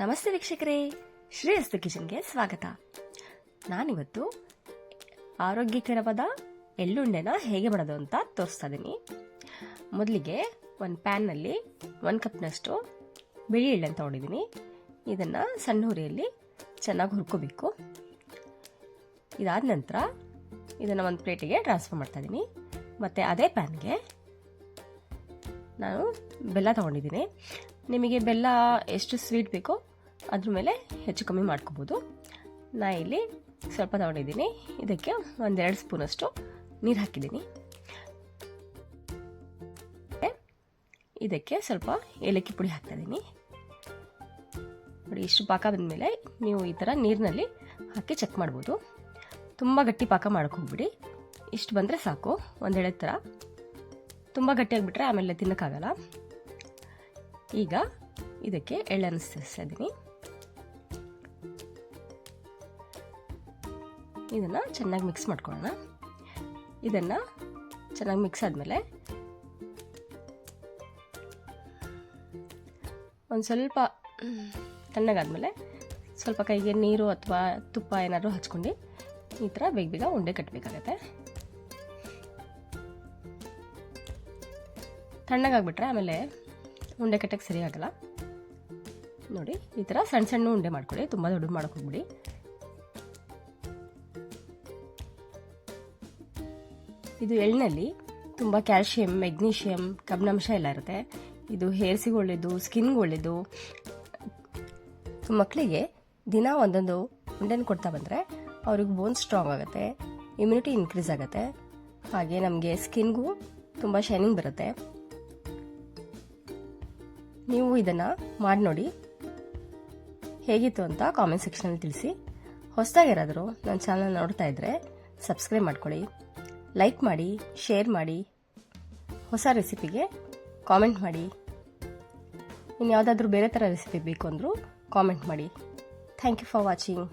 ನಮಸ್ತೆ ವೀಕ್ಷಕರೇ, ಶ್ರೇಯಸ್ತು ಕಿಚನ್ಗೆ ಸ್ವಾಗತ. ನಾನಿವತ್ತು ಆರೋಗ್ಯಕರವಾದ ಎಳ್ಳುಂಡೆನ ಹೇಗೆ ಮಾಡೋದು ಅಂತ ತೋರಿಸ್ತಾ ಇದ್ದೀನಿ. ಮೊದಲಿಗೆ ಒಂದು ಪ್ಯಾನ್ನಲ್ಲಿ 1 ಕಪ್ನಷ್ಟು ಬಿಳಿ ಎಳ್ಳನ್ನು ತೊಗೊಂಡಿದ್ದೀನಿ. ಇದನ್ನು ಸಣ್ಣ ಹುರಿಯಲ್ಲಿ ಚೆನ್ನಾಗಿ ಹುರ್ಕೋಬೇಕು. ಇದಾದ ನಂತರ ಇದನ್ನು ಒಂದು ಪ್ಲೇಟಿಗೆ ಟ್ರಾನ್ಸ್ಫರ್ ಮಾಡ್ತಾ ಇದ್ದೀನಿ. ಮತ್ತು ಅದೇ ಪ್ಯಾನ್ಗೆ ನಾನು ಬೆಲ್ಲ ತೊಗೊಂಡಿದ್ದೀನಿ. ನಿಮಗೆ ಬೆಲ್ಲ ಎಷ್ಟು ಸ್ವೀಟ್ ಬೇಕೋ ಅದ್ರ ಮೇಲೆ ಹೆಚ್ಚು ಕಮ್ಮಿ ಮಾಡ್ಕೋಬೋದು. ನಾನು ಇಲ್ಲಿ ಸ್ವಲ್ಪ ತೊಗೊಂಡಿದ್ದೀನಿ. ಇದಕ್ಕೆ 1-2 ಸ್ಪೂನಷ್ಟು ನೀರು ಹಾಕಿದ್ದೀನಿ. ಇದಕ್ಕೆ ಸ್ವಲ್ಪ ಏಲಕ್ಕಿ ಪುಡಿ ಹಾಕ್ತಾಯಿದ್ದೀನಿ. ನೋಡಿ, ಇಷ್ಟು ಪಾಕ ಬಂದಮೇಲೆ ನೀವು ಈ ಥರ ನೀರಿನಲ್ಲಿ ಹಾಕಿ ಚೆಕ್ ಮಾಡ್ಬೋದು. ತುಂಬ ಗಟ್ಟಿ ಪಾಕ ಹೋಗ್ಬಿಡಿ. ಇಷ್ಟು ಬಂದರೆ ಸಾಕು, ಒಂದು ಎಳೆ ಥರ. ತುಂಬ ಗಟ್ಟಿಯಾಗಿಬಿಟ್ರೆ ಆಮೇಲೆ ತಿನ್ನೋಕ್ಕಾಗಲ್ಲ. ಈಗ ಇದಕ್ಕೆ ಎಳ್ಳನ್ನು ಸೇರಿಸ್ತಾ ಇದ್ದೀನಿ. ಇದನ್ನು ಚೆನ್ನಾಗಿ ಮಿಕ್ಸ್ ಮಾಡ್ಕೊಳ್ಳೋಣ. ಇದನ್ನು ಚೆನ್ನಾಗಿ ಮಿಕ್ಸ್ ಆದಮೇಲೆ ಒಂದು ಸ್ವಲ್ಪ ತಣ್ಣಗಾದ್ಮೇಲೆ ಸ್ವಲ್ಪ ಕೈಗೆ ನೀರು ಅಥವಾ ತುಪ್ಪ ಏನಾದರೂ ಹಚ್ಕೊಂಡು ಈ ಥರ ಬೇಗ ಉಂಡೆ ಕಟ್ಟಬೇಕಾಗತ್ತೆ. ತಣ್ಣಗಾಗ್ಬಿಟ್ರೆ ಆಮೇಲೆ ಉಂಡೆ ಕಟ್ಟಕ್ಕೆ ಸರಿಯಾಗಲ್ಲ. ನೋಡಿ, ಈ ಥರ ಸಣ್ಣ ಸಣ್ಣ ಉಂಡೆ ಮಾಡ್ಕೊಳ್ಳಿ, ತುಂಬ ದೊಡ್ಡದು ಮಾಡೋಕೆ ಹೋಗ್ಬಿಡಿ. ಇದು ಎಳ್ಳಿನಲ್ಲಿ ತುಂಬ ಕ್ಯಾಲ್ಶಿಯಂ, ಮೆಗ್ನೀಷಿಯಂ, ಕಬ್ಬಿಣಾಂಶ ಎಲ್ಲ ಇರುತ್ತೆ. ಇದು ಹೇರ್ಸಿಗೆ ಒಳ್ಳೆಯದು, ಸ್ಕಿನ್ಗೆ ಒಳ್ಳೆಯದು. ಮಕ್ಕಳಿಗೆ ದಿನ ಒಂದೊಂದು ಉಂಡೆನ ಕೊಡ್ತಾ ಬಂದರೆ ಅವ್ರಿಗೆ ಬೋನ್ ಸ್ಟ್ರಾಂಗ್ ಆಗುತ್ತೆ, ಇಮ್ಯುನಿಟಿ ಇನ್ಕ್ರೀಸ್ ಆಗುತ್ತೆ. ಹಾಗೆ ನಮಗೆ ಸ್ಕಿನ್ಗೂ ತುಂಬ ಶೈನಿಂಗ್ ಬರುತ್ತೆ. ನೀವು ಇದನ್ನು ಮಾಡಿ ನೋಡಿ, ಹೇಗಿತ್ತು ಅಂತ ಕಾಮೆಂಟ್ ಸೆಕ್ಷನಲ್ಲಿ ತಿಳಿಸಿ. ಹೊಸದಾಗಿ ಯಾರಾದರೂ ನನ್ನ ಚಾನಲ್ ನೋಡ್ತಾ ಇದ್ದರೆ ಸಬ್ಸ್ಕ್ರೈಬ್ ಮಾಡ್ಕೊಳ್ಳಿ, ಲೈಕ್ ಮಾಡಿ, ಶೇರ್ ಮಾಡಿ. ಹೊಸ ರೆಸಿಪಿಗೆ ಕಾಮೆಂಟ್ ಮಾಡಿ. ಇನ್ನು ಯಾವುದಾದ್ರೂ ಬೇರೆ ಥರ ರೆಸಿಪಿ ಬೇಕು ಅಂದರೂ ಕಾಮೆಂಟ್ ಮಾಡಿ. Thank you for watching.